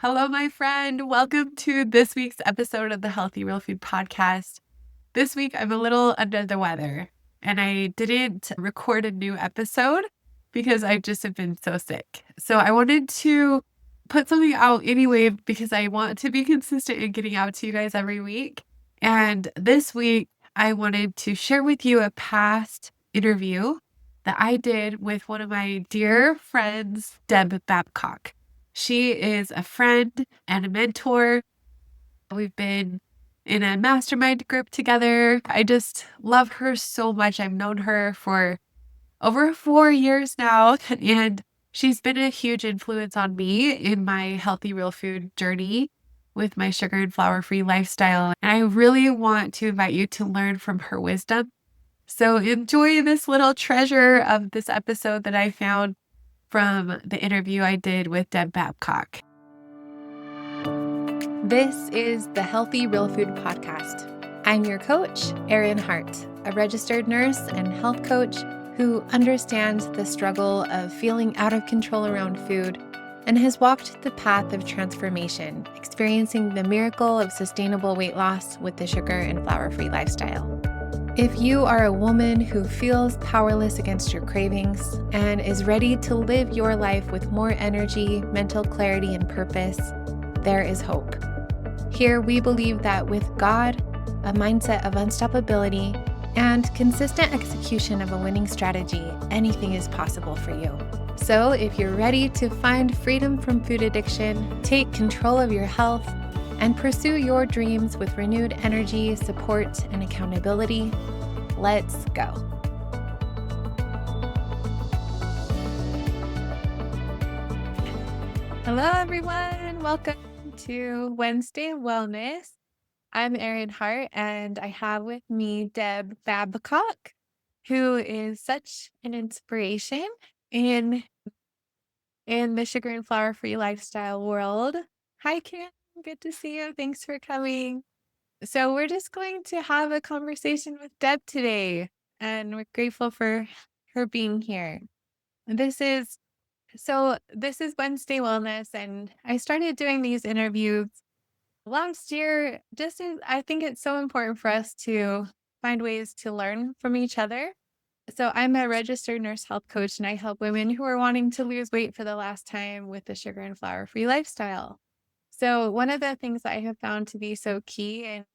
Hello, my friend. Welcome to this week's episode of the Healthy Real Food Podcast. This week, I'm a little under the weather and I didn't record a new episode because I just have been so sick. So I wanted to put something out anyway because I want to be consistent in getting out to you guys every week. And this week, I wanted to share with you a past interview that I did with one of my dear friends, Deb Babcock. She is a friend and a mentor. We've been in a mastermind group together. I just love her so much. I've known her for over 4 years now, and she's been a huge influence on me in my healthy real food journey with my sugar and flour free lifestyle. And I really want to invite you to learn from her wisdom. So enjoy this little treasure of this episode that I found from the interview I did with Deb Babcock. This is the Healthy Real Food Podcast. I'm your coach, Erin Hart, a registered nurse and health coach who understands the struggle of feeling out of control around food and has walked the path of transformation, experiencing the miracle of sustainable weight loss with the sugar and flour-free lifestyle. If you are a woman who feels powerless against your cravings and is ready to live your life with more energy, mental clarity, and purpose, there is hope. Here we believe that with God, a mindset of unstoppability, and consistent execution of a winning strategy, anything is possible for you. So if you're ready to find freedom from food addiction, take control of your health, and pursue your dreams with renewed energy, support, and accountability, let's go. Hello, everyone. Welcome to Wednesday Wellness. I'm Erin Hart, and I have with me Deb Babcock, who is such an inspiration in the sugar and flour-free lifestyle world. Hi, Kim. Good to see you. Thanks for coming. So we're just going to have a conversation with Deb today, and we're grateful for her being here. This is Wednesday Wellness, and I started doing these interviews last year. I think it's so important for us to find ways to learn from each other. So I'm a registered nurse health coach, and I help women who are wanting to lose weight for the last time with the sugar and flour-free lifestyle. So one of the things I have found to be so key in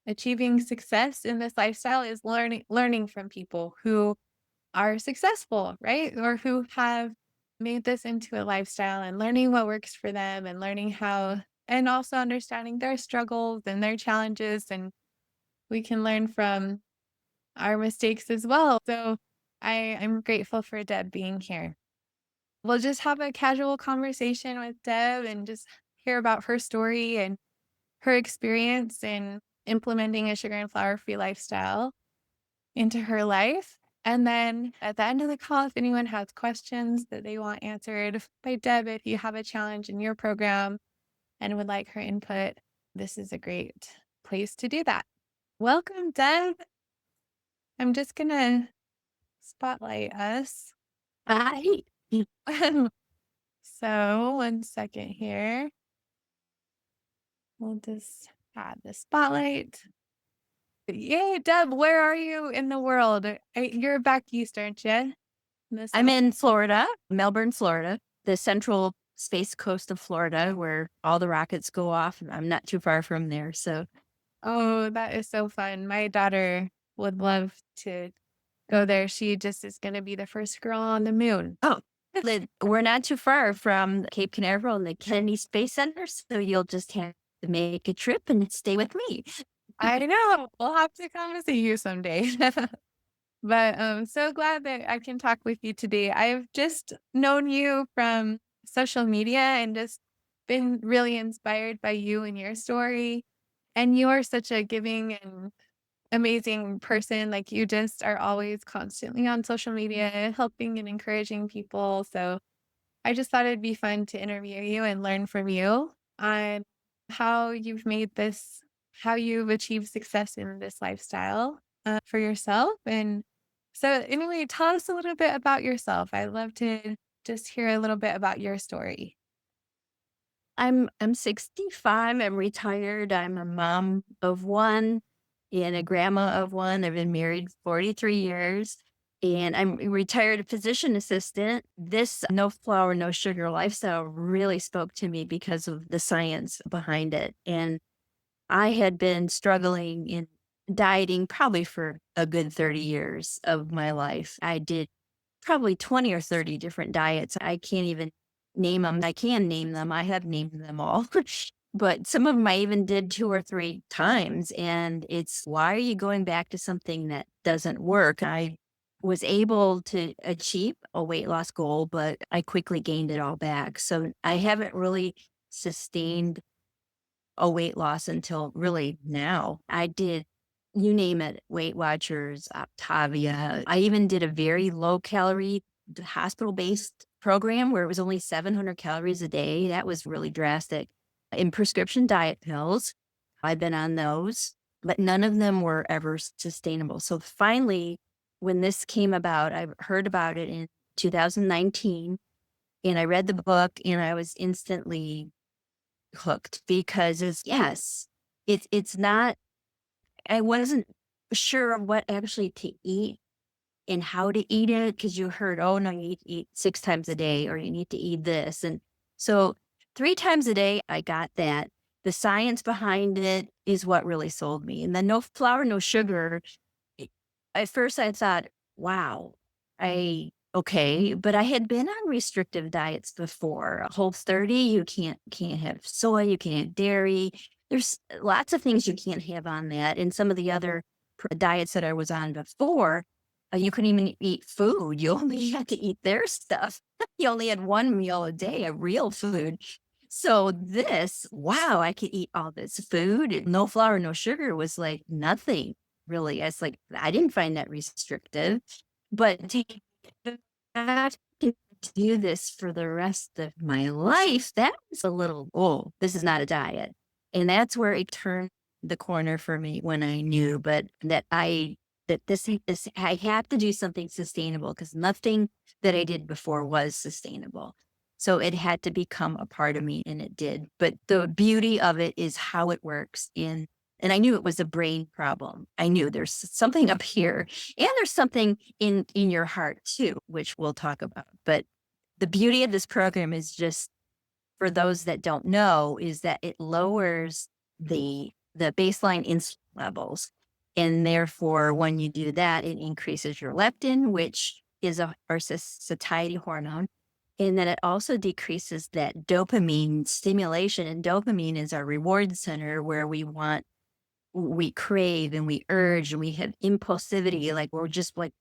achieving success in this lifestyle is learning from people who are successful, right? Or who have made this into a lifestyle, and learning what works for them, and learning how, and also understanding their struggles and their challenges. And we can learn from our mistakes as well. So I'm grateful for Deb being here. We'll just have a casual conversation with Deb and just hear about her story and her experience in implementing a sugar and flour-free lifestyle into her life. And then at the end of the call, if anyone has questions that they want answered by Deb, if you have a challenge in your program and would like her input, this is a great place to do that. Welcome, Deb. I'm just going to spotlight us. Hi. So 1 second here. We'll just add the spotlight. Yay, Deb, where are you in the world? You're back east, aren't you? I'm in Florida, Melbourne, Florida, the central space coast of Florida where all the rockets go off. I'm not too far from there. So, Oh, that is so fun. My daughter would love to go there. She just is going to be the first girl on the moon. we're not too far from Cape Canaveral and the Kennedy Space Center. So you'll just have to make a trip and stay with me. I know. We'll have to come and see you someday. But I'm so glad that I can talk with you today. I've just known you from social media and just been really inspired by you and your story. And you are such a giving and amazing person. Like, you just are always constantly on social media, helping and encouraging people. So I just thought it'd be fun to interview you and learn from you on how you've how you've achieved success in this lifestyle for yourself. And so anyway, tell us a little bit about yourself. I'd love to just hear a little bit about your story. I'm 65. I'm retired. I'm a mom of one and a grandma of one. I've been married 43 years. And I'm a retired physician assistant. This no flour, no sugar lifestyle really spoke to me because of the science behind it. And I had been struggling in dieting probably for a good 30 years of my life. I did probably 20 or 30 different diets. I can't even name them. I can name them. I have named them all. But some of them I even did 2 or 3 times, and it's, why are you going back to something that doesn't work? I was able to achieve a weight loss goal, but I quickly gained it all back. So I haven't really sustained a weight loss until really now. I did, you name it, Weight Watchers, Optavia. I even did a very low calorie hospital based program where it was only 700 calories a day. That was really drastic. In prescription diet pills, I've been on those, but none of them were ever sustainable. So finally, when this came about, I heard about it in 2019 and I read the book and I was instantly hooked because it's not, I wasn't sure of what actually to eat and how to eat it because you heard, oh no, you need to eat 6 times a day or you need to eat this. And so 3 times a day, I got that. The science behind it is what really sold me. And then no flour, no sugar. At first I thought, wow, okay, but I had been on restrictive diets before. Whole 30, you can't have soy, you can't have dairy. There's lots of things you can't have on that. And some of the other diets that I was on before, you couldn't even eat food. You only had to eat their stuff. You only had one meal a day of real food. So this, wow, I could eat all this food. No flour, no sugar was like nothing really. It's like, I didn't find that restrictive, but to have to do this for the rest of my life, that was a little, oh, this is not a diet. And that's where it turned the corner for me when I knew, but that this is, I have to do something sustainable because nothing that I did before was sustainable. So it had to become a part of me and it did. But the beauty of it is how it works and I knew it was a brain problem. I knew there's something up here and there's something in your heart too, which we'll talk about. But the beauty of this program is just for those that don't know is that it lowers the baseline insulin levels. And therefore, when you do that, it increases your leptin, which is our satiety hormone. And then it also decreases that dopamine stimulation. And dopamine is our reward center where we crave and we urge and we have impulsivity, like we're just like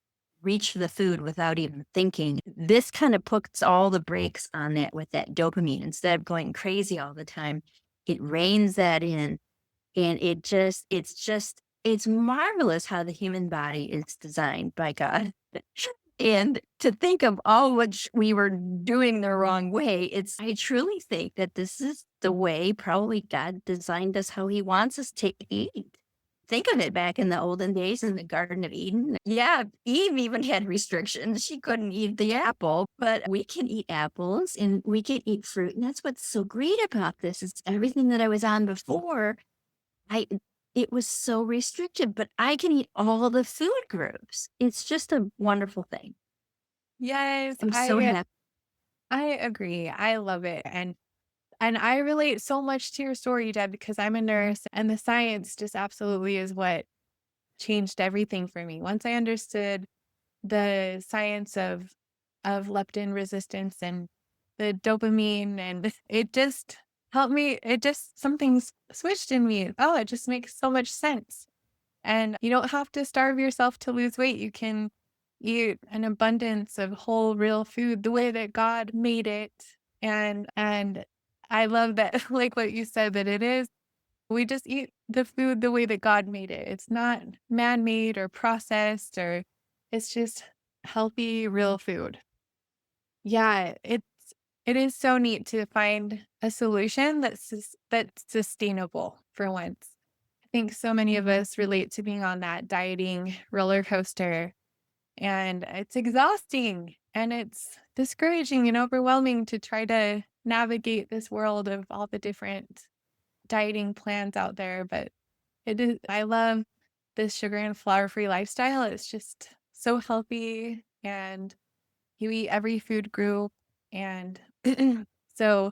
reach for the food without even thinking. This kind of puts all the brakes on that with that dopamine. Instead of going crazy all the time, it reins that in and it's marvelous how the human body is designed by God. And to think of all what we were doing the wrong way, I truly think that this is the way probably God designed us how he wants us to eat. Think of it back in the olden days in the Garden of Eden. Yeah, Eve even had restrictions. She couldn't eat the apple, but we can eat apples and we can eat fruit. And that's what's so great about this. It's everything that I was on before. I it was so restricted, but I can eat all the food groups. It's just a wonderful thing. Yes, I'm so happy. I agree. I love it. And I relate so much to your story, Deb, because I'm a nurse and the science just absolutely is what changed everything for me. Once I understood the science of leptin resistance and the dopamine and it just helped me, it just something's switched in me. Oh, it just makes so much sense. And you don't have to starve yourself to lose weight. You can eat an abundance of whole real food the way that God made it. And I love that like what you said that it is we just eat the food the way that God made it. It's not man-made or processed or it's just healthy real food. Yeah, it is so neat to find a solution that's sustainable for once. I think so many of us relate to being on that dieting roller coaster, and it's exhausting. And it's discouraging and overwhelming to try to navigate this world of all the different dieting plans out there. But I love this sugar and flour free lifestyle. It's just so healthy and you eat every food group. And so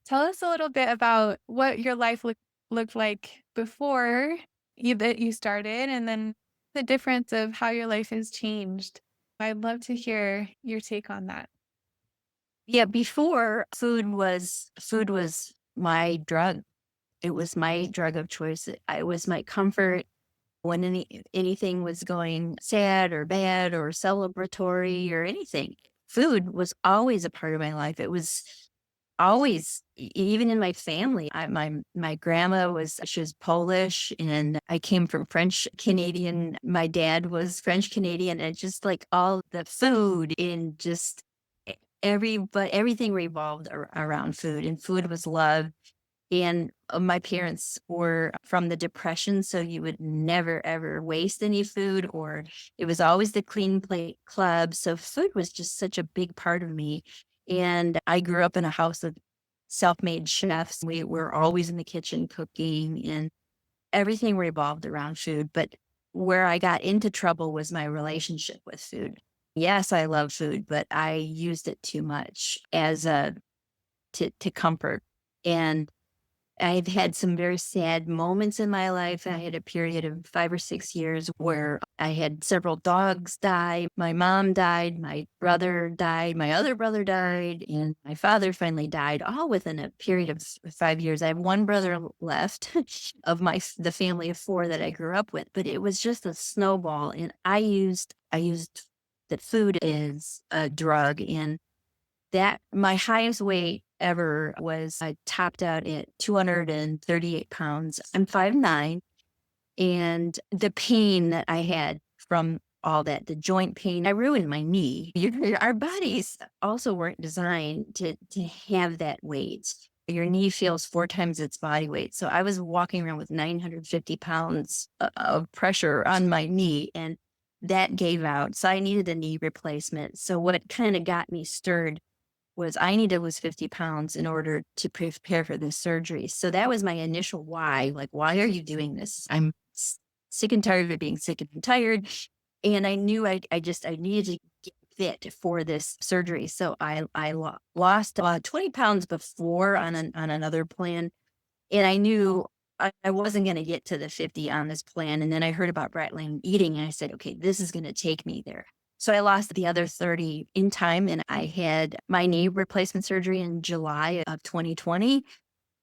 tell us a little bit about what your life looked like before that you started and then the difference of how your life has changed. I'd love to hear your take on that. Yeah, before food was my drug. It was my drug of choice. It was my comfort when anything was going sad or bad or celebratory or anything. Food was always a part of my life. It was always, even in my family. My grandma she was Polish, and I came from French Canadian. My dad was French Canadian, and just like all the food in just but everything revolved around food, and food was love. And my parents were from the Depression, so you would never ever waste any food, or it was always the clean plate club. So food was just such a big part of me. And I grew up in a house of self-made chefs. We were always in the kitchen cooking, and everything revolved around food. But where I got into trouble was my relationship with food. Yes, I love food, but I used it too much as a to comfort. And I've had some very sad moments in my life. I had a period of 5 or 6 years where I had several dogs die. My mom died, my brother died, my other brother died, and my father finally died, all within a period of 5 years. I have one brother left of the family of four that I grew up with, but it was just a snowball. And I used that food is a drug, and that my highest weight ever was I topped out at 238 pounds. I'm 5'9", and the pain that I had from all that, the joint pain, I ruined my knee. Our bodies also weren't designed to have that weight. Your knee feels 4 times its body weight. So I was walking around with 950 pounds of pressure on my knee, and that gave out. So I needed a knee replacement. So what kind of got me stirred was I need to lose 50 pounds in order to prepare for this surgery. So that was my initial why. Like, why are you doing this? I'm sick and tired of being sick and tired. And I knew I needed to get fit for this surgery. So I lost 20 pounds before on another plan. And I knew I wasn't going to get to the 50 on this plan. And then I heard about Breitling eating, and I said, okay, this is going to take me there. So I lost the other 30 in time, and I had my knee replacement surgery in July of 2020.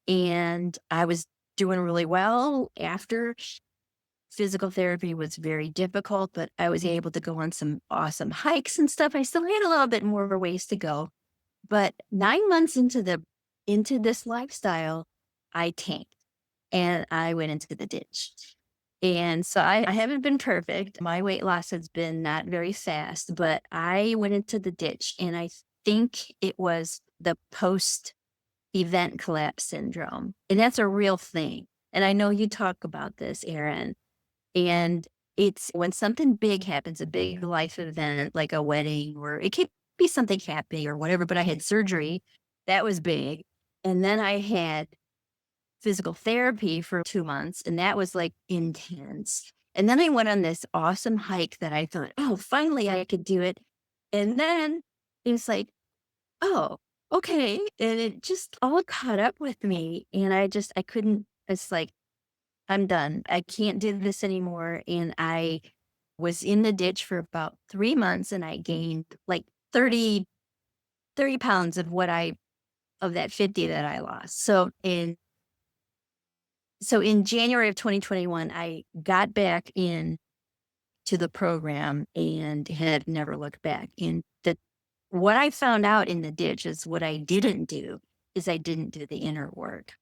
And I was doing really well after. Physical therapy was very difficult, but I was able to go on some awesome hikes and stuff. I still had a little bit more of a ways to go. But 9 months into this lifestyle, I tanked and I went into the ditch. And so I haven't been perfect. My weight loss has been not very fast, but I went into the ditch, and I think it was the post event collapse syndrome. And that's a real thing. And I know you talk about this, Erin. And it's when something big happens, a big life event like a wedding, or it could be something happy or whatever, but I had surgery. That was big. And then I had physical therapy for 2 months, and that was, like, intense. And then I went on this awesome hike that I thought, "Oh, finally I could do it." And then it's like, "Oh, okay." And it just all caught up with me, and I couldn't. It's like, "I'm done. I can't do this anymore." And I was in the ditch for about 3 months, and I gained, like, 30 pounds of that 50 that I lost. So in January of 2021, I got back in to the program and have never looked back. And what I found out in the ditch is what I didn't do is I didn't do the inner work.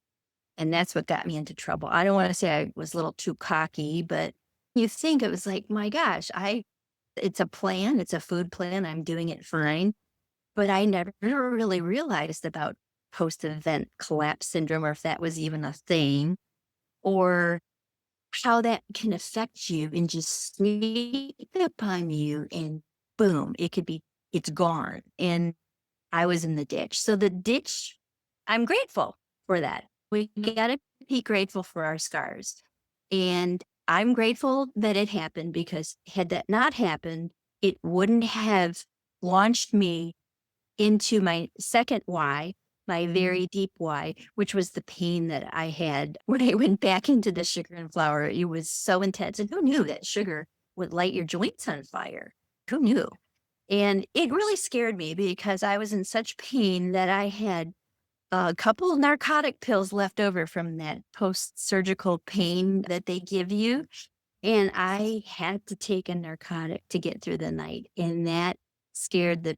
And that's what got me into trouble. I don't want to say I was a little too cocky, but you think it was like, my gosh, it's a plan, it's a food plan, I'm doing it fine. But I never really realized about post-event collapse syndrome, or if that was even a thing, or how that can affect you and just sneak up on you, and boom, it could be it's gone. And I was in the ditch. So the ditch, I'm grateful for that. We got to be grateful for our scars. And I'm grateful that it happened, because had that not happened, it wouldn't have launched me into my second why, my very deep why, which was the pain that I had when I went back into the sugar and flour. It was so intense. And who knew that sugar would light your joints on fire? Who knew? And it really scared me, because I was in such pain that I had a couple of narcotic pills left over from that post-surgical pain that they give you. And I had to take a narcotic to get through the night. And that scared the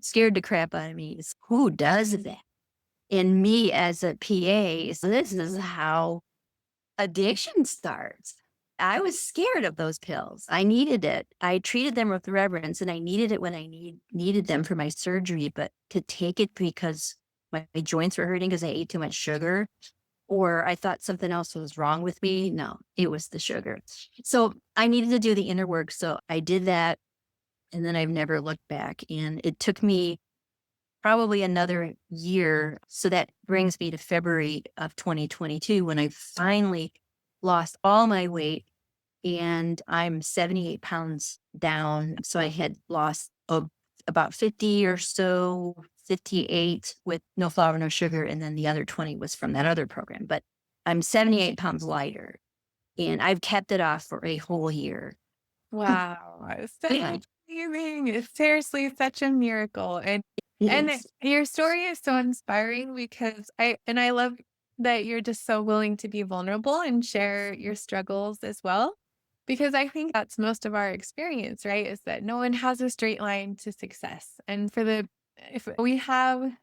scared the crap out of me. Who does that? And me as a PA, so this is how addiction starts. I was scared of those pills. I needed it. I treated them with reverence, and I needed it when I needed them for my surgery. But to take it because my joints were hurting because I ate too much sugar, or I thought something else was wrong with me, no, it was the sugar. So I needed to do the inner work. So I did that, and then I've never looked back. And it took me probably another year. So that brings me to February of 2022, when I finally lost all my weight, and I'm 78 pounds down. So I had lost about 50 or so, 58 with no flour, no sugar. And then the other 20 was from that other program. But I'm 78 pounds lighter, and I've kept it off for a whole year. Wow, it's so Yeah. amazing. It's seriously such a miracle. And Yes. your story is so inspiring, because I love that you're just so willing to be vulnerable and share your struggles as well. Because I think that's most of our experience, right? Is that no one has a straight line to success. And if we have,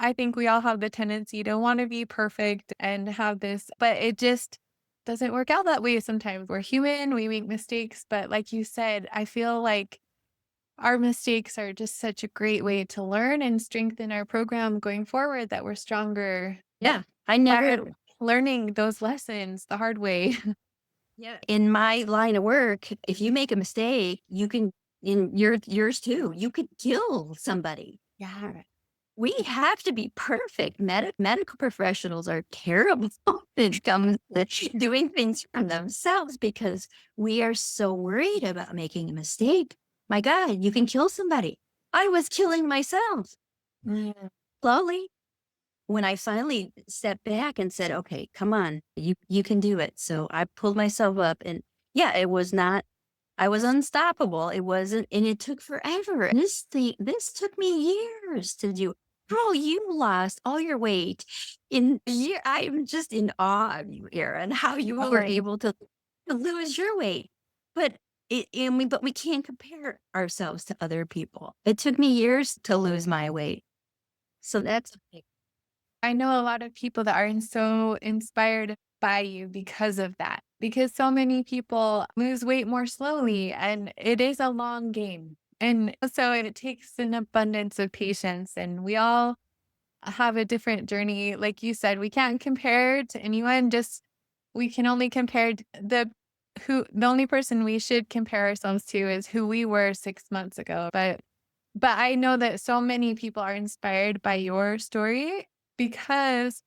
I think we all have the tendency to want to be perfect and have this, but it just doesn't work out that way sometimes. We're human, we make mistakes. But like you said, I feel like our mistakes are just such a great way to learn and strengthen our program going forward, that we're stronger Yeah. I by never, learning those lessons the hard way. yeah. In my line of work, if you make a mistake, you can, in yours too, you could kill somebody. Yeah. We have to be perfect. Medical professionals are terrible when it comes to doing things for themselves, because we are so worried about making a mistake. My God, you can kill somebody. I was killing myself Mm. slowly. When I finally stepped back and said, okay, come on, you can do it. So I pulled myself up, and yeah, it was not, I was unstoppable. It wasn't, and it took forever. This took me years to do. Girl, you lost all your weight in a year. I'm just in awe of you, Erin, how you were able to lose your weight. But but we can't compare ourselves to other people. It took me years to lose my weight. So that's okay. I know a lot of people that are so inspired by you because of that, because so many people lose weight more slowly, and it is a long game. And so it takes an abundance of patience, and we all have a different journey. Like you said, we can't compare to anyone, just we can only compare the only person we should compare ourselves to is who we were 6 months ago. But I know that so many people are inspired by your story, because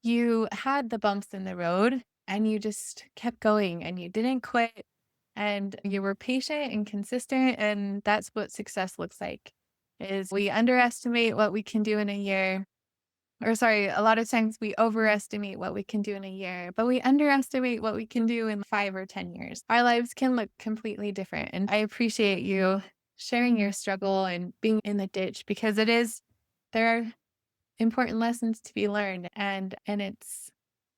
you had the bumps in the road and you just kept going and you didn't quit, and you were patient and consistent. And that's what success looks like, is we underestimate what we can do in a year. Or sorry, a lot of times we overestimate what we can do in a year, but we underestimate what we can do in 5 or 10 years. Our lives can look completely different. And I appreciate you sharing your struggle and being in the ditch, because there are important lessons to be learned, and it's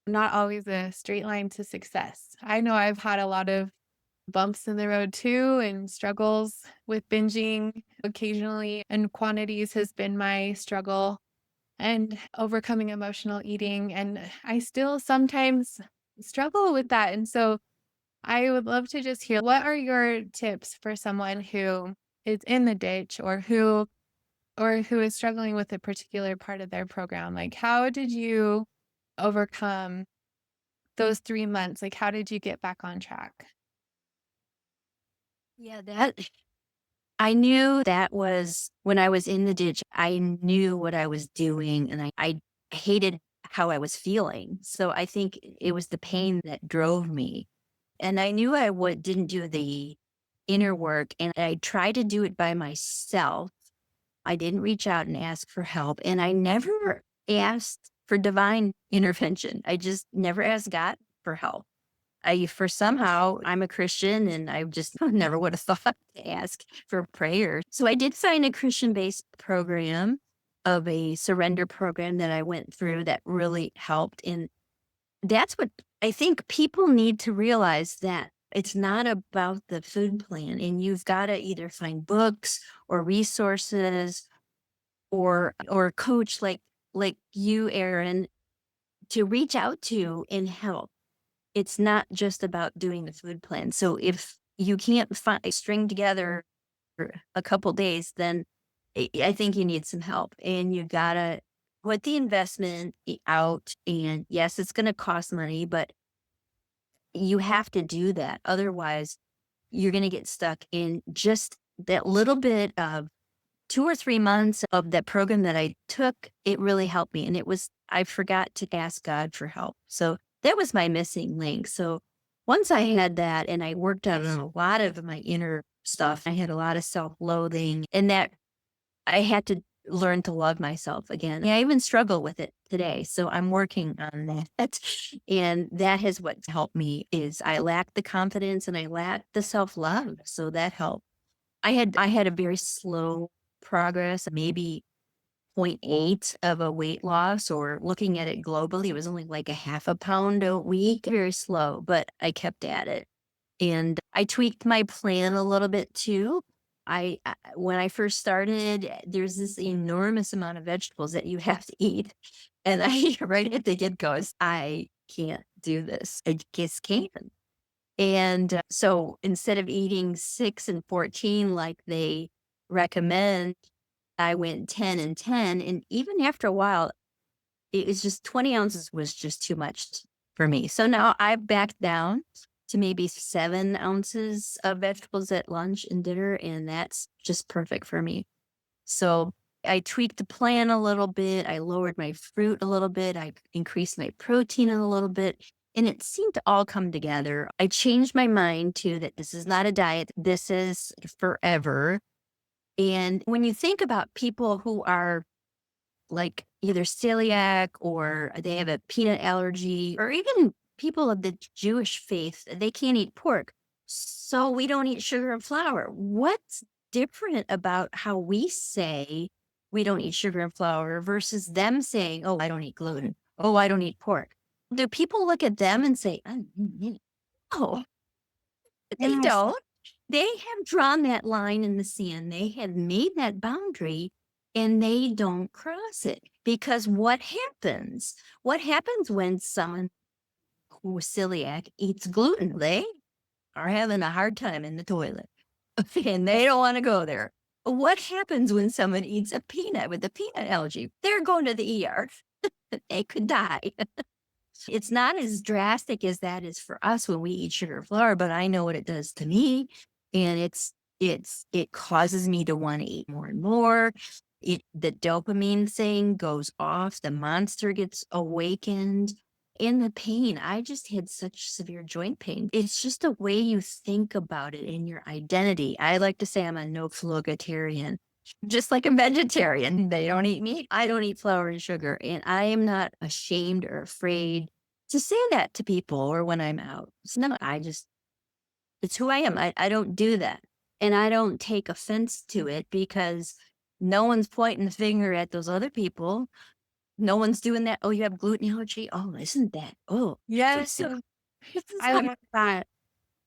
not always a straight line to success. I know I've had a lot of bumps in the road too, and struggles with binging occasionally, and quantities has been my struggle, and overcoming emotional eating. And I still sometimes struggle with that. And so I would love to just hear, what are your tips for someone who is in the ditch, or who is struggling with a particular part of their program? Like, how did you overcome those 3 months? Like, how did you get back on track? Yeah, that I knew that was when I was in the ditch, I knew what I was doing and I hated how I was feeling. So I think it was the pain that drove me. And I knew didn't do the inner work and I tried to do it by myself. I didn't reach out and ask for help. And I never asked for divine intervention. I just never asked God for help. For somehow I'm a Christian and I just never would have thought to ask for prayer. So I did find a Christian based program of a surrender program that I went through that really helped. And that's what I think people need to realize, that it's not about the food plan, and you've got to either find books or resources or a coach like you, Erin, to reach out to and help. It's not just about doing the food plan. So if you can't string together for a couple days, then I think you need some help and you gotta put the investment out. And yes, it's going to cost money, but you have to do that. Otherwise, you're going to get stuck in just that little bit of 2 or 3 months of that program that I took. It really helped me. And I forgot to ask God for help. So that was my missing link. So once I had that and I worked out on a lot of my inner stuff, I had a lot of self loathing, and that I had to learn to love myself again. I even struggle with it today. So I'm working on that. And that is what helped me. Is I lacked the confidence and I lacked the self-love. So that helped. I had a very slow progress, maybe point 0.8 of a weight loss, or looking at it globally, it was only like a half a pound a week. Very slow, but I kept at it. And I tweaked my plan a little bit too. When I first started, there's this enormous amount of vegetables that you have to eat. And I, right at the get go, I can't do this. I just can't. And so instead of eating 6 and 14 like they recommend, I went 10 and 10. And even after a while, it was just 20 ounces was just too much for me. So now I've backed down to maybe 7 ounces of vegetables at lunch and dinner. And that's just perfect for me. So I tweaked the plan a little bit. I lowered my fruit a little bit. I increased my protein a little bit. And it seemed to all come together. I changed my mind to that this is not a diet. This is forever. And when you think about people who are like either celiac or they have a peanut allergy, or even people of the Jewish faith, they can't eat pork. So we don't eat sugar and flour. What's different about how we say we don't eat sugar and flour versus them saying, oh, I don't eat gluten. Oh, I don't eat pork. Do people look at them and say, oh, they Yes. don't. They have drawn that line in the sand. They have made that boundary and they don't cross it. Because what happens? What happens when someone who's celiac eats gluten? They are having a hard time in the toilet and they don't want to go there. What happens when someone eats a peanut with a peanut allergy? They're going to the ER. They could die. It's not as drastic as that is for us when we eat sugar or flour, but I know what it does to me. And it causes me to want to eat more and more. The dopamine thing goes off, the monster gets awakened. In the pain, I just had such severe joint pain. It's just a way you think about it in your identity. I like to say I'm a no flogitarian, just like a vegetarian. They don't eat meat. I don't eat flour and sugar. And I am not ashamed or afraid to say that to people or when I'm out. So no, it's who I am. I don't do that. And I don't take offense to it because no one's pointing the finger at those other people. No one's doing that. Oh, you have gluten allergy? Oh, isn't that? Oh, Yes. so this is I love that.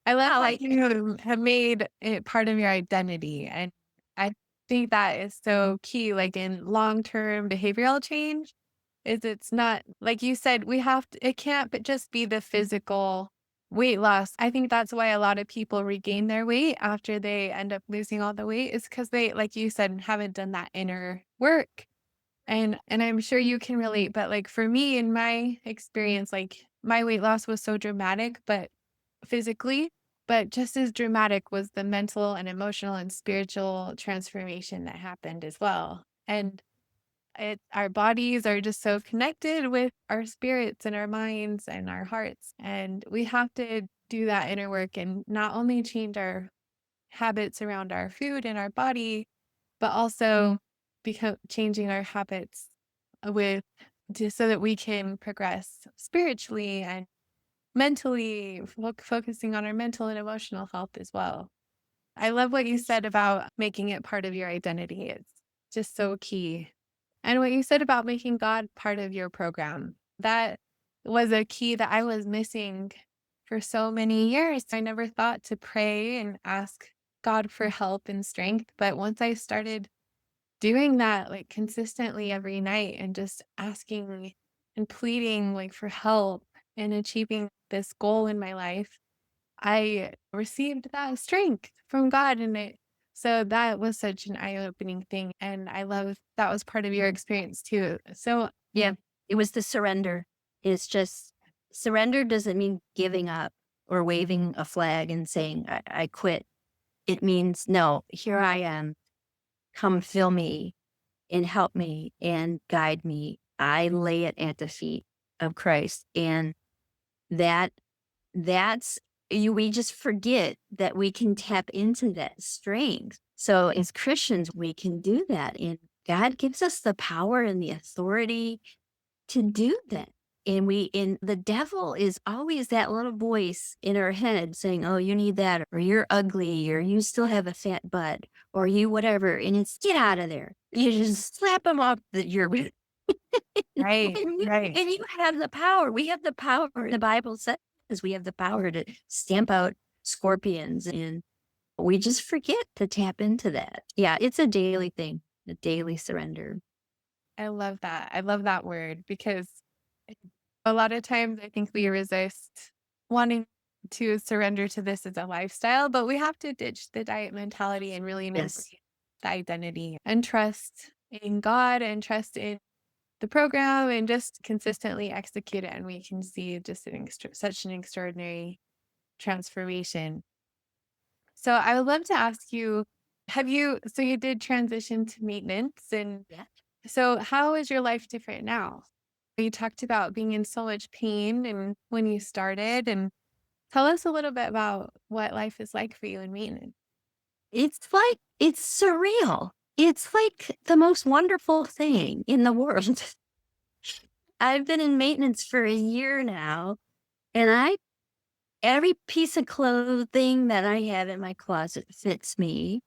I love how how I you have made it part of your identity. And I think that is so key, like in long-term behavioral change, is it's not, like you said, it can't but just be the physical weight loss. I think that's why a lot of people regain their weight after they end up losing all the weight, is because they, like you said, haven't done that inner work. And I'm sure you can relate, but like for me, in my experience, like my weight loss was so dramatic, but physically. But just as dramatic was the mental and emotional and spiritual transformation that happened as well. And our bodies are just so connected with our spirits and our minds and our hearts. And we have to do that inner work and not only change our habits around our food and our body, but also become changing our habits with just so that we can progress spiritually and mentally, focusing on our mental and emotional health as well. I love what you said about making it part of your identity. It's just so key. And what you said about making God part of your program, that was a key that I was missing for so many years. I never thought to pray and ask God for help and strength. But once I started doing that like consistently every night and just asking and pleading like for help and achieving this goal in my life, I received that strength from God, and so that was such an eye-opening thing, and I love that was part of your experience too. So Yeah, it was the surrender. It's just surrender doesn't mean giving up or waving a flag and saying, I quit. It means, no, here I am. Come fill me and help me and guide me. I lay it at the feet of Christ. And that that's we just forget that we can tap into that strength. So as Christians, we can do that. And God gives us the power and the authority to do that. And the devil is always that little voice in our head saying, oh, you need that, or you're ugly, or you still have a fat butt, or you whatever. And it's get out of there. You just slap him off that you're right, right. and you have the power. We have the power. The Bible says we have the power to stamp out scorpions, and we just forget to tap into that. Yeah, it's a daily thing, a daily surrender. I love that. I love that word because a lot of times I think we resist wanting to surrender to this as a lifestyle, but we have to ditch the diet mentality and really embrace Yes. the identity and trust in God and trust in the program and just consistently execute it. And we can see just such an extraordinary transformation. So I would love to ask you, so you did transition to maintenance, and Yeah. so how is your life different now? You talked about being in so much pain and when you started, and tell us a little bit about what life is like for you in maintenance. It's surreal. It's like the most wonderful thing in the world. I've been in maintenance for a year now, and every piece of clothing that I have in my closet fits me.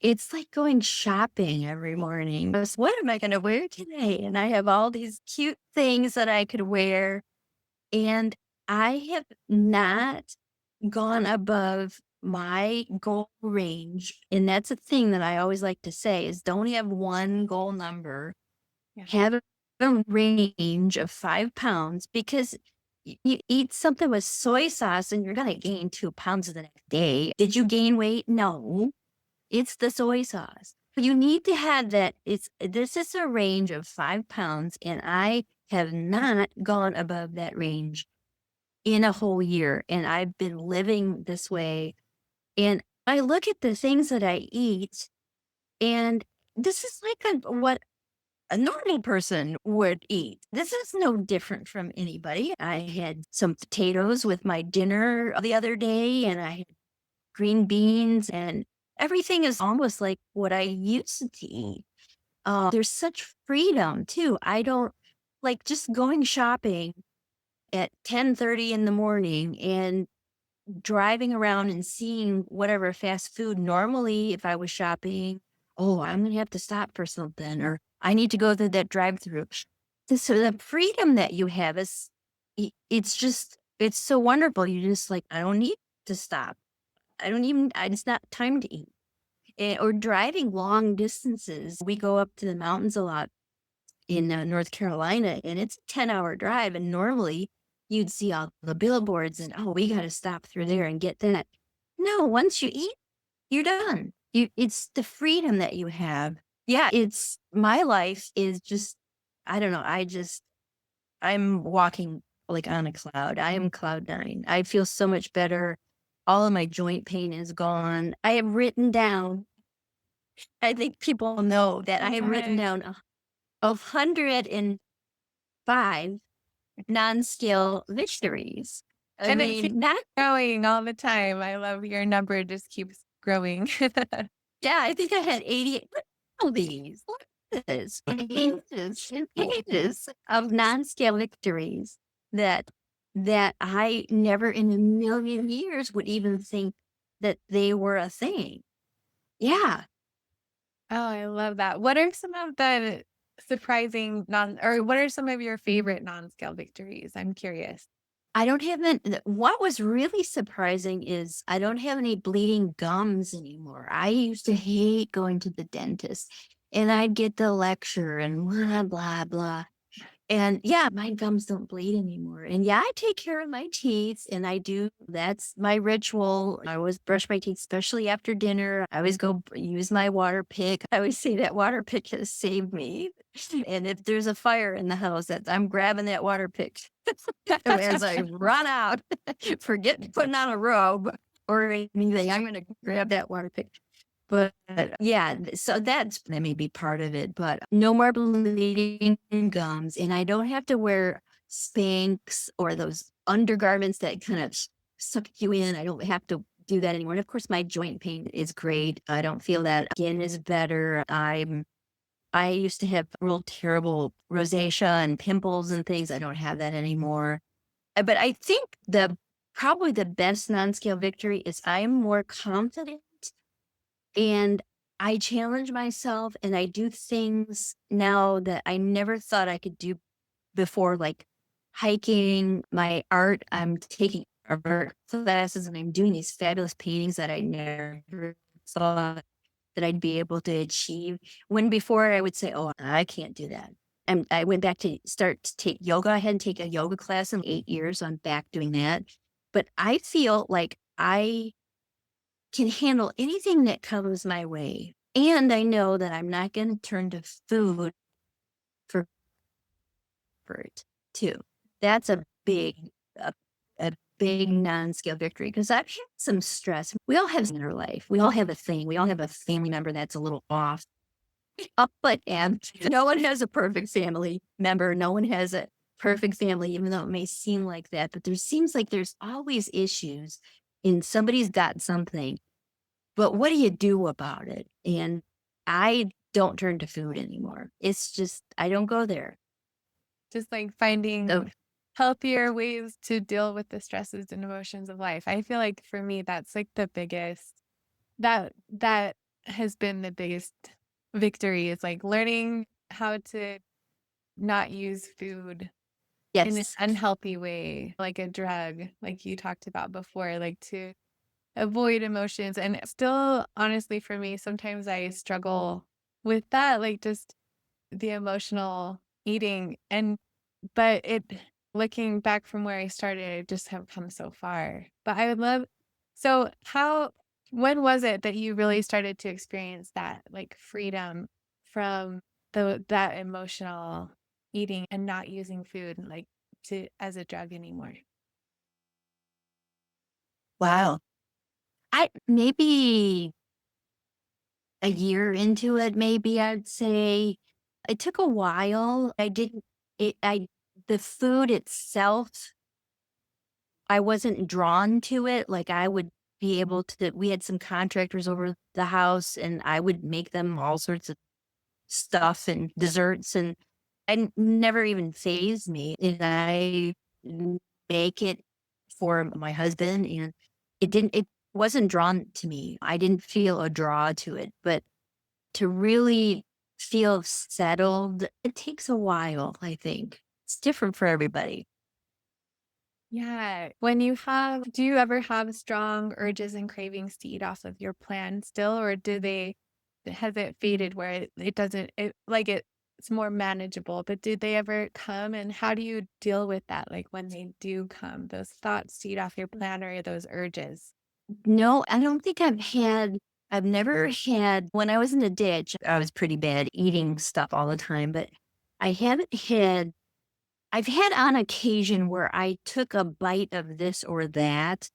It's like going shopping every morning. What am I going to wear today? And I have all these cute things that I could wear. And I have not gone above my goal range. And that's a thing that I always like to say is don't have one goal number, Yeah. have a range of 5 pounds, because you eat something with soy sauce and you're going to gain 2 pounds the next day. Did you gain weight? No, it's the soy sauce. You need to have that. This is a range of 5 pounds, and I have not gone above that range in a whole year. And I've been living this way. And I look at the things that I eat, and this is like what a normal person would eat. This is no different from anybody. I had some potatoes with my dinner the other day, and I had green beans, and everything is almost like what I used to eat. There's such freedom too. I don't like just going shopping at 10:30 in the morning and driving around and seeing whatever fast food. Normally, if I was shopping, oh, I'm going to have to stop for something, or I need to go through that drive through. So the freedom that you have is, it's so wonderful. You just like, I don't need to stop. It's not time to eat. Or driving long distances. We go up to the mountains a lot in North Carolina, and it's a 10-hour drive. And normally you'd see all the billboards and, oh, we got to stop through there and get that. No, once you eat, you're done. It's the freedom that you have. Yeah, my life is just, I don't know. I'm walking like on a cloud. I am cloud nine. I feel so much better All of my joint pain is gone. I have written down, I think people know that I have written down 105 non-scale victories. I And it keeps mean, not, growing all the time. I love your number just keeps growing. yeah, I think I had 88. Look at all these. Look at this. Pages and pages of non-scale victories that I never in a million years would even think that they were a thing. Yeah. Oh, I love that. What are some of the surprising or what are some of your favorite non-scale victories? I'm curious. I don't have what was really surprising is I don't have any bleeding gums anymore. I used to hate going to the dentist and I'd get the lecture and blah, blah, blah. And yeah, my gums don't bleed anymore. And yeah, I take care of my teeth and that's my ritual. I always brush my teeth, especially after dinner. I always go use my water pick. I always say that water pick has saved me. And if there's a fire in the house, that I'm grabbing that water pick as I run out, forget putting on a robe or anything. I'm going to grab that water pick. But yeah, so that may be part of it, but no more bleeding gums. And I don't have to wear Spanx or those undergarments that kind of suck you in. I don't have to do that anymore. And of course, my joint pain is great. I don't feel that skin is better. I used to have real terrible rosacea and pimples and things. I don't have that anymore. But I think probably the best non-scale victory is I am more confident and I challenge myself and I do things now that I never thought I could do before, like hiking, my art. I'm taking art classes and I'm doing these fabulous paintings that I never thought that I'd be able to achieve. When before I would say, oh, I can't do that. And I went back to start to take yoga. I hadn't taken a yoga class in 8 years. I'm back doing that. But I feel like I can handle anything that comes my way. And I know that I'm not going to turn to food for comfort too. That's a big non-scale victory because I've had some stress. We all have in our life. We all have a thing. We all have a family member that's a little off. But and no one has a perfect family member. No one has a perfect family, even though it may seem like that. But there seems like there's always issues and somebody's got something. But what do you do about it? And I don't turn to food anymore. It's just, I don't go there. Just like finding So, healthier ways to deal with the stresses and emotions of life. I feel like for me, that's like the biggest, that has been the biggest victory is like learning how to not use food in an yes, unhealthy way, like a drug, like you talked about before, like to avoid emotions. And still, honestly, for me, sometimes I struggle with that, like just the emotional eating. But looking back from where I started, I just have come so far. But I would love, so when was it that you really started to experience that like freedom from that emotional eating and not using food like as a drug anymore? wow. I maybe a year into it, maybe I'd say it took a while. I didn't, the food itself, I wasn't drawn to it. Like I would be able to, we had some contractors over the house and I would make them all sorts of stuff and desserts and never even phased me. And I make it for my husband and it wasn't drawn to me. I didn't feel a draw to it, but to really feel settled, it takes a while, I think. It's different for everybody. Yeah. Do you ever have strong urges and cravings to eat off of your plan still, or has it faded where it doesn't, it's more manageable, but did they ever come and how do you deal with that? Like when they do come, those thoughts to eat off your plan or those urges? No, I don't think I've never had, when I was in the ditch, I was pretty bad eating stuff all the time, but I haven't had, I've had on occasion where I took a bite of this or that,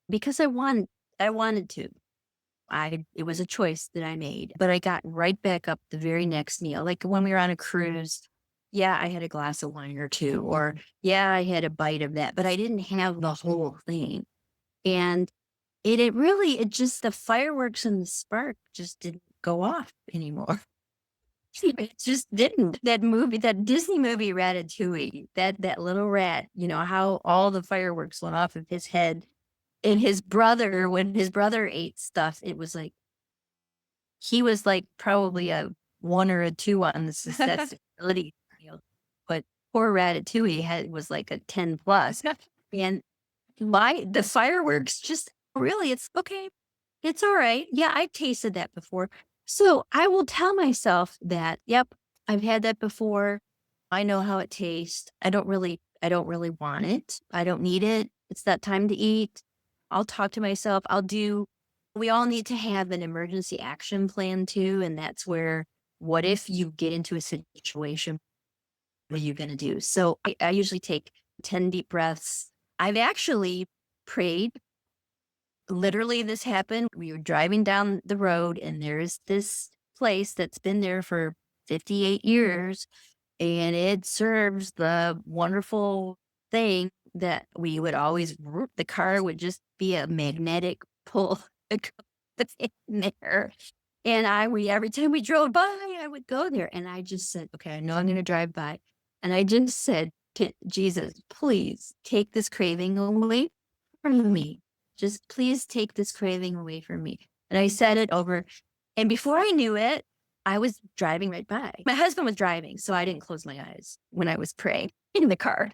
because I wanted to. It was a choice that I made, but I got right back up the very next meal. Like when we were on a cruise, yeah, I had a glass of wine or two, or yeah, I had a bite of that, but I didn't have the whole thing. And it just, the fireworks and the spark just didn't go off anymore. It just didn't. That movie, that Disney movie Ratatouille, that little rat, how all the fireworks went off of his head. And his brother, when his brother ate stuff, it was like he was like probably a 1 or a 2 on the susceptibility scale, but poor Ratatouille was like a 10 plus. And the fireworks just really, it's okay. It's all right. Yeah, I've tasted that before. So I will tell myself that, yep, I've had that before. I know how it tastes. I don't really want it. I don't need it. It's that time to eat. I'll talk to myself. We all need to have an emergency action plan too. And that's where, what if you get into a situation? What are you going to do? So I usually take 10 deep breaths. I've actually prayed. Literally, this happened. We were driving down the road, and there's this place that's been there for 58 years, and it serves the wonderful thing that we would always, the car would just be a magnetic pull in there. And every time we drove by, I would go there, and I just said, okay, I know I'm going to drive by. And I just said to Jesus, please take this craving away from me. Just please take this craving away from me. And I said it over. And before I knew it, I was driving right by. My husband was driving, so I didn't close my eyes when I was praying in the car.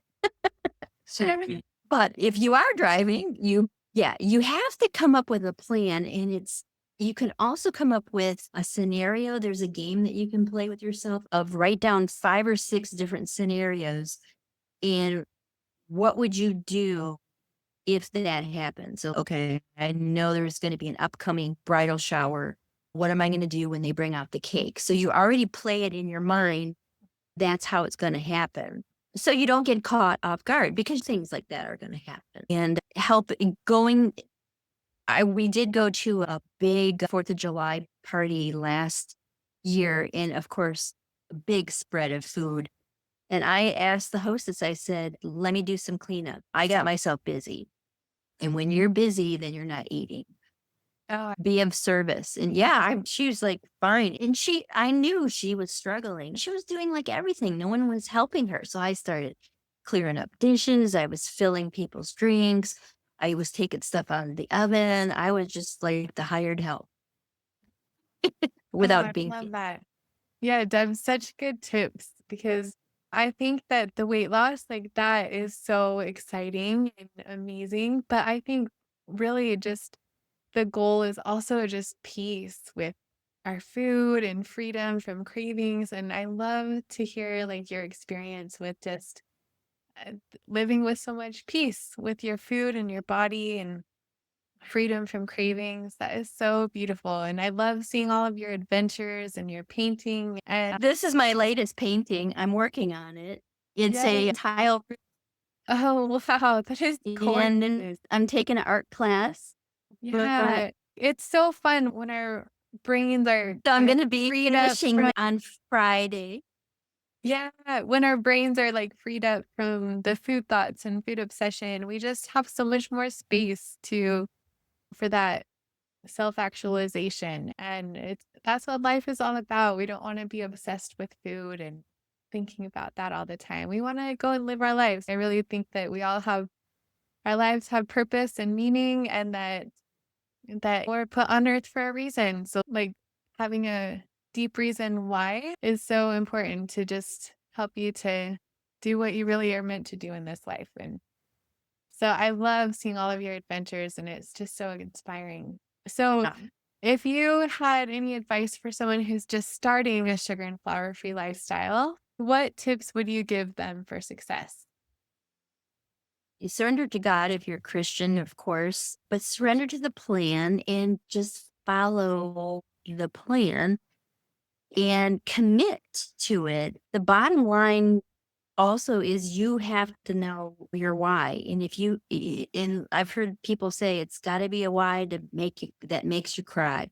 But if you are driving, you have to come up with a plan. And you can also come up with a scenario. There's a game that you can play with yourself of write down 5 or 6 different scenarios. And what would you do if that happens? So, okay, I know there's going to be an upcoming bridal shower. What am I going to do when they bring out the cake? So you already play it in your mind. That's how it's going to happen. So you don't get caught off guard, because things like that are going to happen. And we did go to a big 4th of July party last year. And of course, a big spread of food. And I asked the hostess, I said, let me do some cleanup. I got myself busy. And when you're busy, then you're not eating. Oh, Be of service. And she was like, fine. And I knew she was struggling. She was doing like everything. No one was helping her. So I started clearing up dishes. I was filling people's drinks. I was taking stuff out of the oven. I was just like the hired help without I being. love that. Yeah, Deb, such good tips, because I think that the weight loss, like that is so exciting and amazing. But I think really just the goal is also just peace with our food and freedom from cravings. And I love to hear like your experience with just living with so much peace with your food and your body and freedom from cravings. That is so beautiful. And I love seeing all of your adventures and your painting. And This is my latest painting. I'm working on it. It's yay. a tile, Oh, wow, that is and then gorgeous. I'm taking an art class. Yeah, it's so fun when our brains are So I'm going to be freed up finishing on Friday. yeah, when our brains are like freed up from the food thoughts and food obsession, we just have so much more space for that self-actualization. And that's what life is all about. We don't want to be obsessed with food and thinking about that all the time. We want to go and live our lives. I really think that our lives have purpose and meaning, and that we're put on earth for a reason. So like having a deep reason why is so important to just help you to do what you really are meant to do in this life. And so I love seeing all of your adventures, and it's just so inspiring. So Yeah. if you had any advice for someone who's just starting a sugar and flour free lifestyle, what tips would you give them for success? You surrender to God if you're a Christian, of course, but surrender to the plan and just follow the plan and commit to it. The bottom line also is you have to know your why. And and I've heard people say it's got to be a why to make it that makes you cry.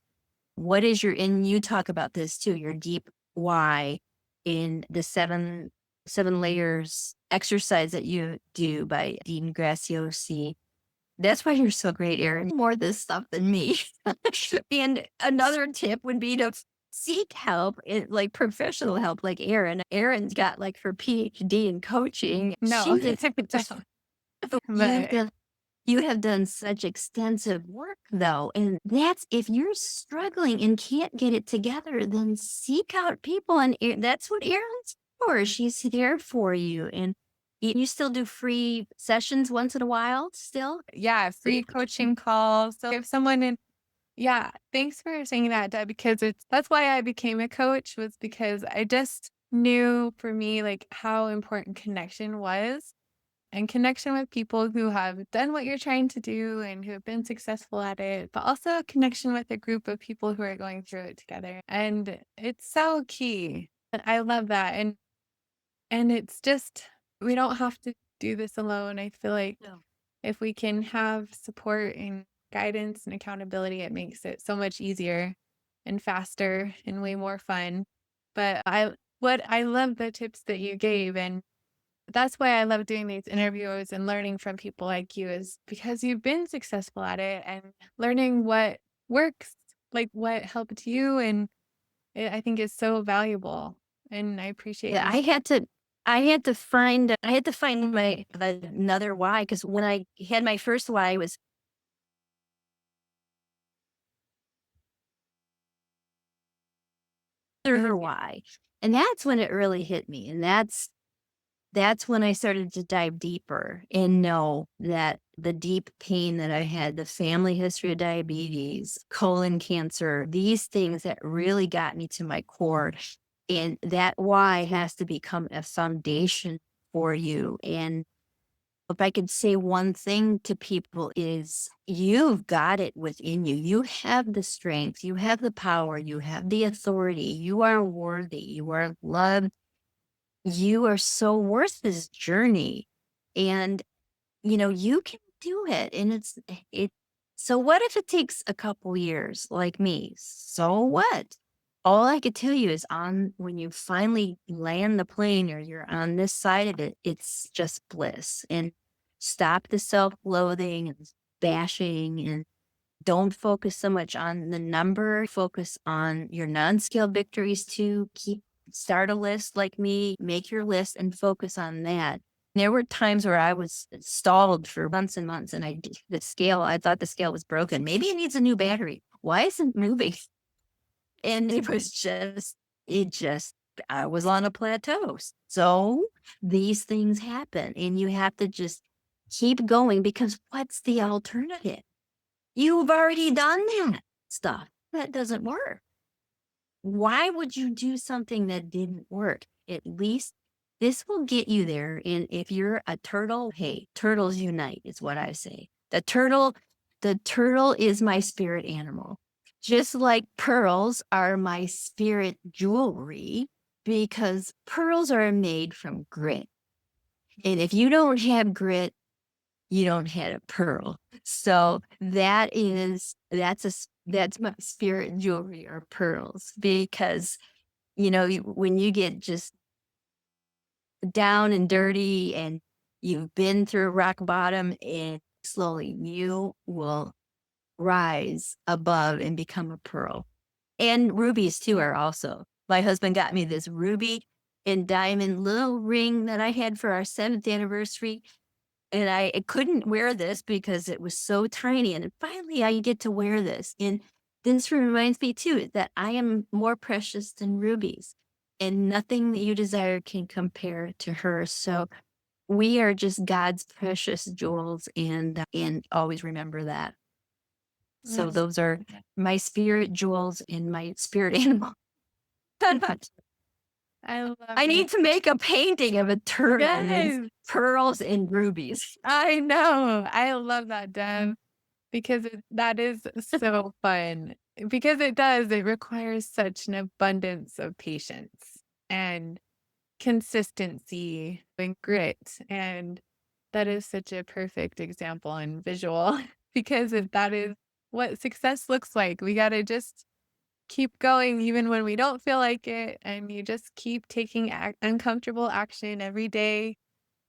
What is and you talk about this too, your deep why in the seven layers exercise that you do by Dean Graciosi. That's why you're so great, Erin. More of this stuff than me. And another tip would be to seek help, like professional help, like Erin. Erin's got like her PhD in coaching. No, She is, you have but to you have done such extensive work, though. And that's if you're struggling and can't get it together, then seek out people. And that's what Erin's for. She's there for you. And you still do free sessions once in a while, still? yeah, free coaching calls. So if someone in yeah, thanks for saying that, Deb, because that's why I became a coach was because I just knew for me like how important connection was and connection with people who have done what you're trying to do and who have been successful at it, but also a connection with a group of people who are going through it together. And it's so key. And I love that. And it's just we don't have to do this alone. I feel like No. if we can have support and guidance and accountability, it makes it so much easier and faster and way more fun. But I love the tips that you gave, and that's why I love doing these interviews and learning from people like you is because you've been successful at it and learning what works, like what helped you, and I think is so valuable. And I appreciate Yeah, you. I had to find another why, because when I had my first why, it was her why. And that's when it really hit me. And that's when I started to dive deeper and know that the deep pain that I had, the family history of diabetes, colon cancer, these things that really got me to my core. And that why has to become a foundation for you. And if I could say one thing to people is you've got it within you. You have the strength, you have the power, you have the authority. You are worthy, you are loved, you are so worth this journey. And you can do it. And it so what if it takes a couple years like me? So what? All I could tell you is on when you finally land the plane or you're on this side of it, it's just bliss. And stop the self-loathing and bashing, and don't focus so much on the number. Focus on your non-scale victories too. Start a list like me, make your list and focus on that. There were times where I was stalled for months and months, and I thought the scale was broken. Maybe it needs a new battery. Why isn't it moving? And I was on a plateau. So these things happen, and you have to just keep going, because what's the alternative? You've already done that stuff. That doesn't work. Why would you do something that didn't work? At least this will get you there. And if you're a turtle, hey, turtles unite is what I say. The turtle is my spirit animal. Just like pearls are my spirit jewelry, because pearls are made from grit. And if you don't have grit, you don't have a pearl. So that's my spirit jewelry, or pearls, because when you get just down and dirty and you've been through rock bottom, and slowly you will rise above and become a pearl. And rubies too are also. My husband got me this ruby and diamond little ring that I had for our 7th anniversary. And I couldn't wear this because it was so tiny. And finally, I get to wear this. And this reminds me, too, that I am more precious than rubies. And nothing that you desire can compare to her. So we are just God's precious jewels. And always remember that. So Mm, those are my spirit jewels and my spirit animal. I love I need it. to make a painting of a turtle with Yes, pearls and rubies. I know. I love that, Deb, because that is so fun. Because it requires such an abundance of patience and consistency and grit. And that is such a perfect example and visual because if that is what success looks like, we got to just keep going even when we don't feel like it. And you just keep taking uncomfortable action every day.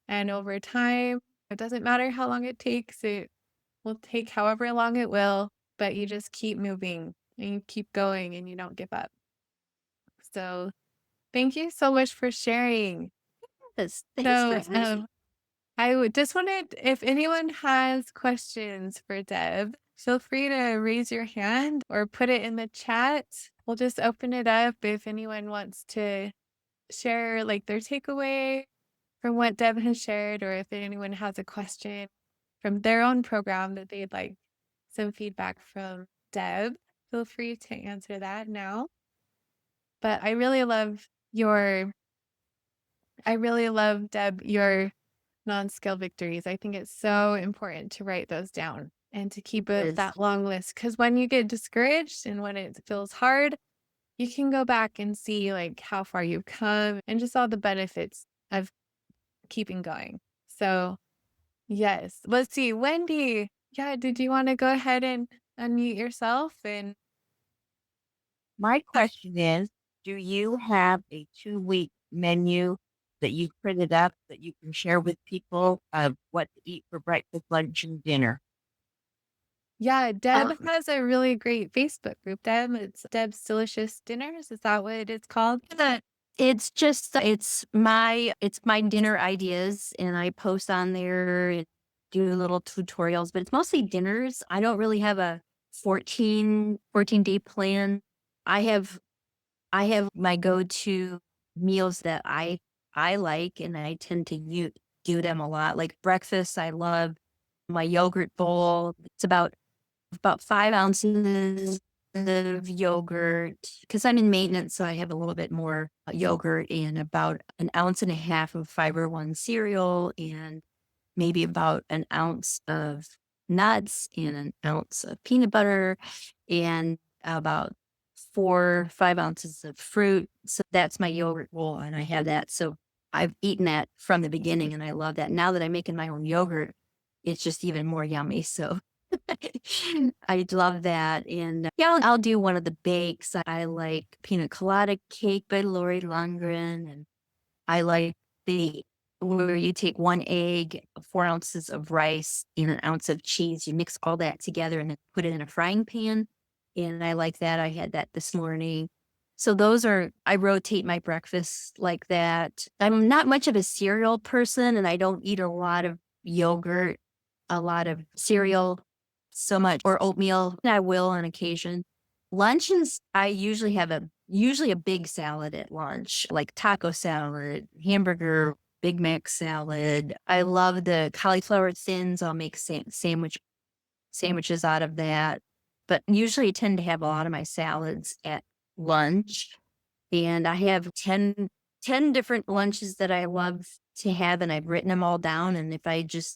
And over time, it doesn't matter how long it takes, it will take however long it will, but you just keep moving and you keep going and you don't give up. So thank you so much for sharing. Yes, thanks for So, asking. I would just wanted if anyone has questions for Deb, feel free to raise your hand or put it in the chat. We'll just open it up if anyone wants to share like their takeaway from what Deb has shared, or if anyone has a question from their own program that they'd like some feedback from Deb, feel free to answer that now. But I really love, Deb, your non-scale victories. I think it's so important to write those down and to keep Yes. that long list. Because when you get discouraged and when it feels hard, you can go back and see like how far you've come and just all the benefits of keeping going. So, yes. Let's see. Wendy, yeah, did you want to go ahead and unmute yourself? And My question is, do you have a 2-week menu that you printed up that you can share with people of what to eat for breakfast, lunch, and dinner? yeah, Deb Um, has a really great Facebook group, Deb. It's Deb's Delicious Dinners. Is that what it's called? the it's my dinner ideas, and I post on there and do little tutorials, but it's mostly dinners. I don't really have a 14-day plan. I have I have my go-to meals that I like, and I tend to do them a lot. Like breakfast, I love my yogurt bowl. It's about 5 ounces of yogurt because I'm in maintenance, so I have a little bit more yogurt and about an ounce and a half of Fiber One cereal and maybe about an ounce of nuts and an ounce of peanut butter and about 4 or 5 ounces of fruit. So that's my yogurt bowl, and I have that. So I've eaten that from the beginning, and I love that. Now that I'm making my own yogurt, it's just even more yummy. So I love that. And yeah, I'll do one of the bakes. I like pina colada cake by Lori Lundgren, and I like the where you take 1 egg, 4 ounces of rice, and an ounce of cheese. You mix all that together and then put it in a frying pan. And I like that. I had that this morning. So I rotate my breakfast like that. I'm not much of a cereal person, and I don't eat a lot of yogurt, a lot of cereal so much, or oatmeal. I will on occasion. Luncheons, I usually a big salad at lunch, like taco salad, hamburger, Big Mac salad. I love the cauliflower thins. I'll make sandwiches out of that. But usually I tend to have a lot of my salads at lunch. And I have 10 different lunches that I love to have, and I've written them all down. And if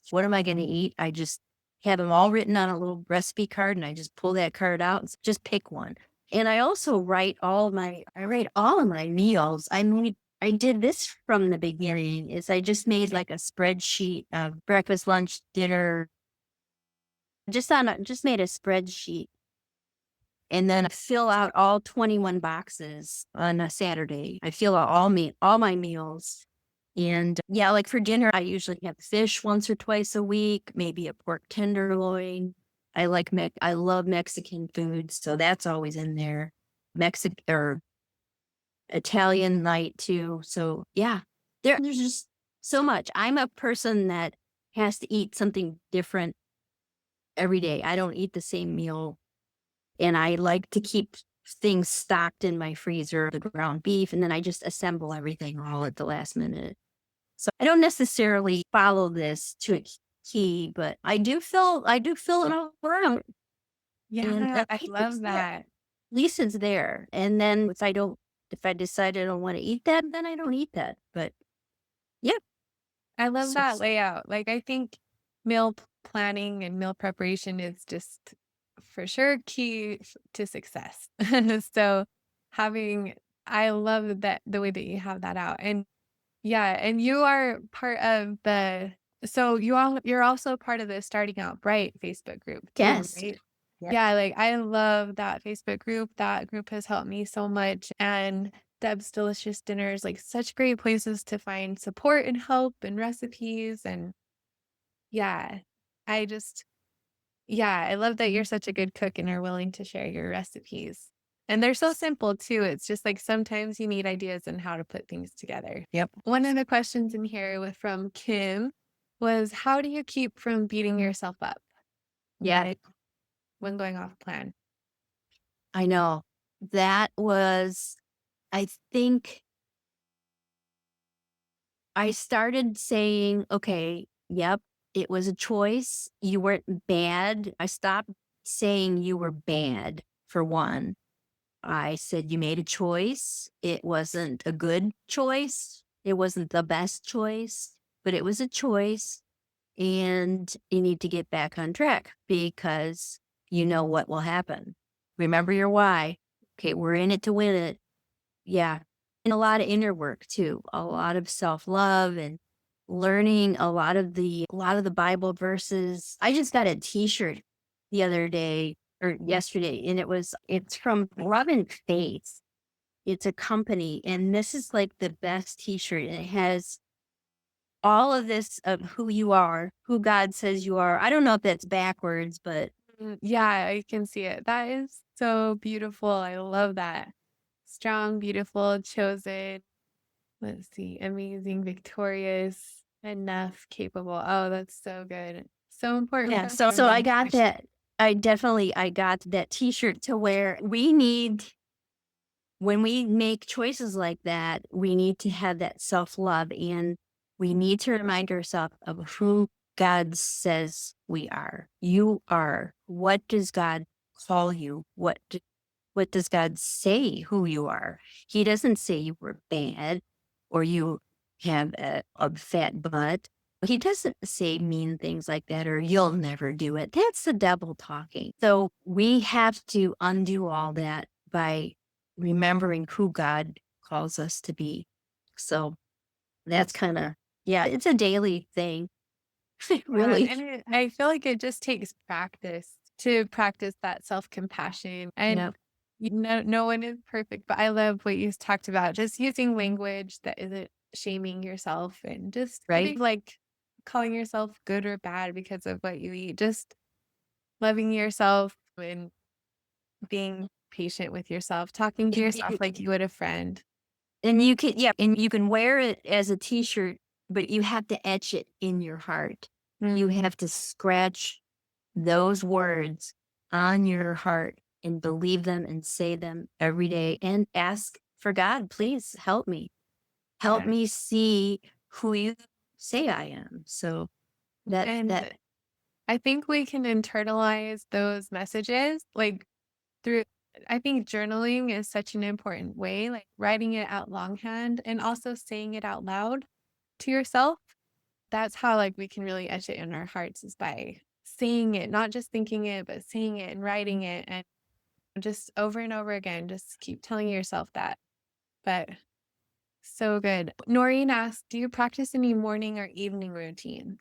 what am I going to eat? I just have them all written on a little recipe card, and I just pull that card out and just pick one. And I also I write all of my meals. I did this from the beginning is I just made like a spreadsheet of breakfast, lunch, dinner, just made a spreadsheet and then I fill out all 21 boxes on a Saturday. I fill out all my meals. And yeah, like for dinner, I usually have fish once or twice a week, maybe a pork tenderloin. I love Mexican food, so that's always in there. Mexican or Italian night too. So yeah, there's just so much. I'm a person that has to eat something different every day. I don't eat the same meal, and I like to keep things stocked in my freezer, the ground beef, and then I just assemble everything all at the last minute. So I don't necessarily follow this to a key, but I do fill it all around, and Yeah, at I least it's love there. that. At least it's there. And then if I decide I don't want to eat that, then I don't eat that. But yeah, I love so that layout. Like, I think planning and meal preparation is just for sure key to success. So, having, I love that the way that you have that out. And Yeah, and you are part of you're also part of the Starting Out Bright Facebook group too, Yes. right? Yep. Yeah, like, I love that Facebook group. That group has helped me so much, and Deb's Delicious Dinners, like, such great places to find support and help and recipes, and yeah, I just yeah, I love that you're such a good cook and are willing to share your recipes. And they're so simple too. It's just like sometimes you need ideas on how to put things together. Yep. One of the questions in here from Kim was, how do you keep from beating yourself up Yeah, when going off plan? I know. That was, I think I started saying, okay, yep, it was a choice. You weren't bad. I stopped saying you were bad, for one. I said you made a choice. It wasn't a good choice. It wasn't the best choice, but it was a choice. And you need to get back on track because you know what will happen. Remember your why. Okay, we're in it to win it. Yeah. And a lot of inner work too, a lot of self-love and learning a lot of the Bible verses. I just got a t-shirt the other day or yesterday, and it's from Love and Faith. It's a company, and this is like the best t-shirt. And it has all of this of who you are, who God says you are. I don't know if that's backwards, but Yeah, I can see it. That is so beautiful. I love that. Strong, beautiful, chosen. Let's see. Amazing, victorious, enough, capable. Oh, that's so good. So important. yeah. So I got that. I got that t-shirt to wear. When we make choices like that, we need to have that self-love, and we need to remind ourselves of who God says we are. You are. What does God call you? What does God say who you are? He doesn't say you were bad or you have a fat butt. He doesn't say mean things like that or you'll never do it. That's the devil talking. So we have to undo all that by remembering who God calls us to be. So that's kind of, yeah, it's a daily thing. Really. And I feel like it just takes practice to practice that self-compassion. And Yeah. no one is perfect, but I love what you talked about, just using language that isn't shaming yourself and just Right. like calling yourself good or bad because of what you eat. Just loving yourself and being patient with yourself, talking to yourself like you would a friend. And you can, yeah, and you can wear it as a t-shirt, but you have to etch it in your heart. You have to scratch those words on your heart and believe them and say them every day and ask for God, please help me. Help Yeah. me see who you say I am. So that And I think we can internalize those messages like through I think journaling is such an important way, like writing it out longhand and also saying it out loud to yourself. That's how like we can really etch it in our hearts is by saying it, not just thinking it, but saying it and writing it and just over and over again, just keep telling yourself that. But so good. Noreen asked, do you practice any morning or evening routines?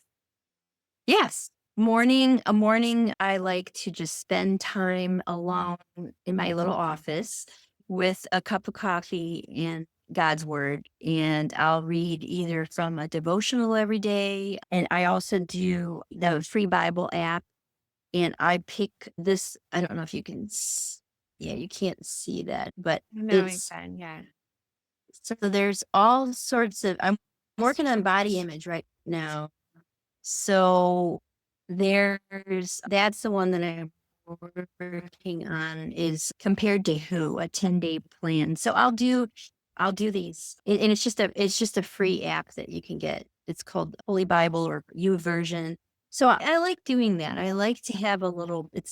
yes. A morning, I like to just spend time alone in my little office with a cup of coffee and God's word. And I'll read either from a devotional every day. And I also do the free Bible app. And I pick this, I don't know if you can, yeah, you can't see that, but No, I it's, can, yeah. so there's all sorts of, I'm working on body image right now. So that's the one that I'm working on is compared to who, a 10-day plan. So I'll do these. And it's just a free app that you can get. It's called Holy Bible or U version. So I like doing that. I like to have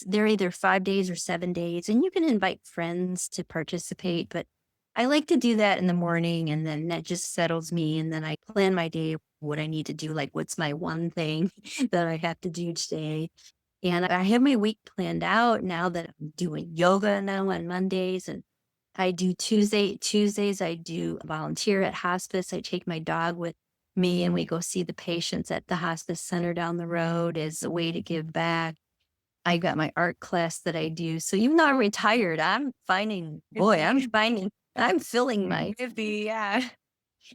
they're either 5 days or 7 days, and you can invite friends to participate, but I like to do that in the morning and then that just settles me. And then I plan my day, what I need to do, like what's my one thing that I have to do today. And I have my week planned out now that I'm doing yoga now on Mondays. And I do Tuesdays, I do volunteer at hospice. I take my dog with me and we go see the patients at the hospice center down the road as a way to give back. I got my art class that I do. So even though I'm retired, I'm filling my, Busy, yeah.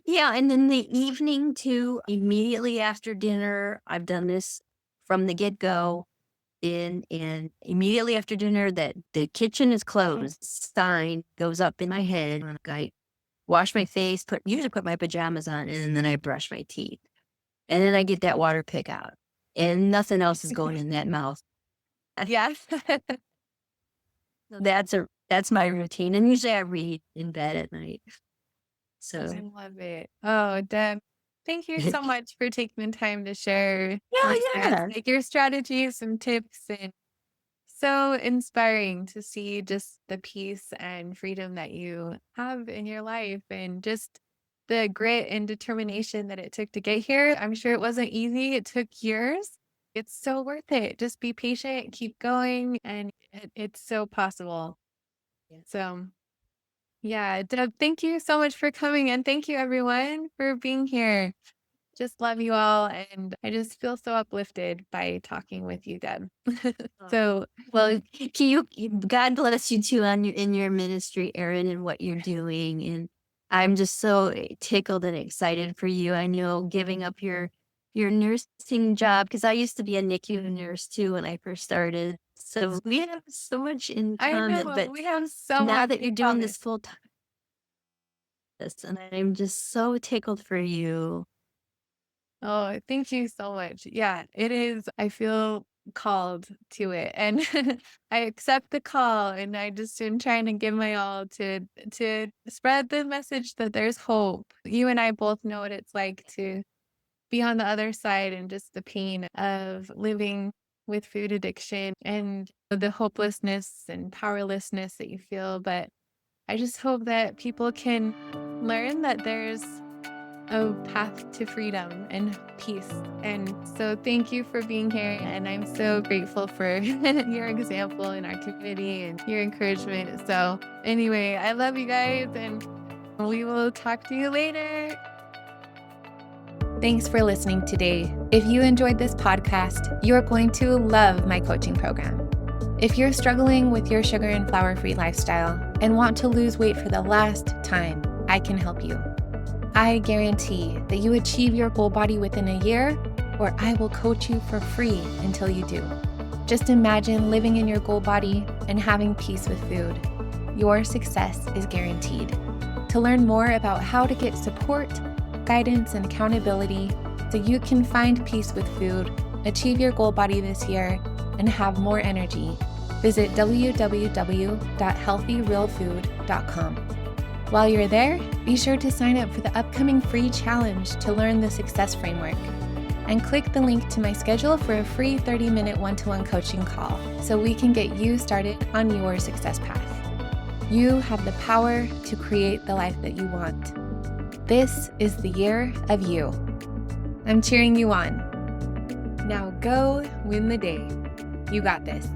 yeah. And then the evening too, immediately after dinner, I've done this from the get go. And immediately after dinner, that the kitchen is closed, sign goes up in my head. And I wash my face, usually put my pajamas on, and then I brush my teeth. And then I get that water pick out. And nothing else is going in that mouth. Yeah. So that's my routine. And usually I read in bed at night. So I love it. Oh, Deb, thank you so much for taking the time to share yeah. like your strategies and tips, and so inspiring to see just the peace and freedom that you have in your life, and just the grit and determination that it took to get here. I'm sure it wasn't easy. It took years. It's so worth it. Just be patient, keep going, and it's so possible. Yeah. So yeah, Deb, thank you so much for coming, and thank you everyone for being here. Just love you all, and I just feel so uplifted by talking with you, Deb. So Well, God bless you too in your ministry, Erin, and what you're doing. And I'm just so tickled and excited for you. I know giving up your nursing job, because I used to be a NICU nurse too when I first started. So we have so much in I common. know But we have so now much that you're in doing common. this full time, and I'm just so tickled for you. Oh, thank you so much. Yeah, it is. I feel called to it, and I accept the call, and I just am trying to give my all to spread the message that there's hope. You and I both know what it's like to be on the other side, and just the pain of living with food addiction and the hopelessness and powerlessness that you feel. But I just hope that people can learn that there's a path to freedom and peace. And so thank you for being here. And I'm so grateful for your example in our community and your encouragement. So anyway, I love you guys, and we will talk to you later. Thanks for listening today. If you enjoyed this podcast, you're going to love my coaching program. If you're struggling with your sugar and flour-free lifestyle and want to lose weight for the last time, I can help you. I guarantee that you achieve your goal body within a year, or I will coach you for free until you do. Just imagine living in your goal body and having peace with food. Your success is guaranteed. To learn more about how to get support, guidance, and accountability so you can find peace with food, achieve your goal body this year, and have more energy, visit www.healthyrealfood.com. While you're there, be sure to sign up for the upcoming free challenge to learn the success framework, and click the link to my schedule for a free 30-minute one-to-one coaching call so we can get you started on your success path. You have the power to create the life that you want. This is the year of you. I'm cheering you on. Now go win the day. You got this.